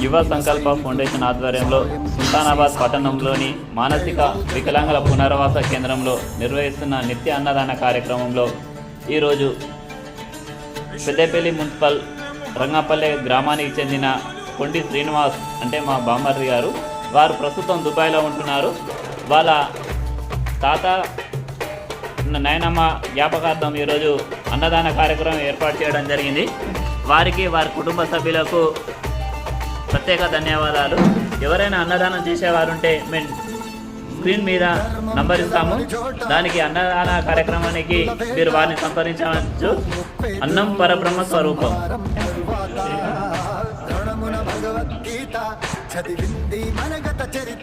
యువ సంకల్ప ఫౌండేషన్ ఆధ్వర్యంలో సుల్తానాబాద్ పట్టణంలోని మానసిక వికలాంగుల పునరావాస కేంద్రంలో నిర్వహిస్తున్న నిత్య అన్నదాన కార్యక్రమంలో ఈరోజు పెద్దపల్లి మున్సిపల్ రంగపల్లె గ్రామానికి చెందిన కొండి శ్రీనివాస్ అంటే మా బామ్మర్రి గారు, వారు ప్రస్తుతం దుబాయ్లో ఉంటున్నారు. వాళ్ళ తాత నాయనమ్మ జ్ఞాపకార్థం ఈరోజు అన్నదాన కార్యక్రమం ఏర్పాటు చేయడం జరిగింది. వారికి వారి కుటుంబ సభ్యులకు ప్రత్యేక ధన్యవాదాలు. ఎవరైనా అన్నదానం చేసేవారు ఉంటే మేము స్క్రీన్ మీద నంబర్ ఇస్తాము. దానికి అన్నదాన కార్యక్రమానికి మీరు వారిని సంప్రదించవచ్చు. అన్నం పరబ్రహ్మ స్వరూపం.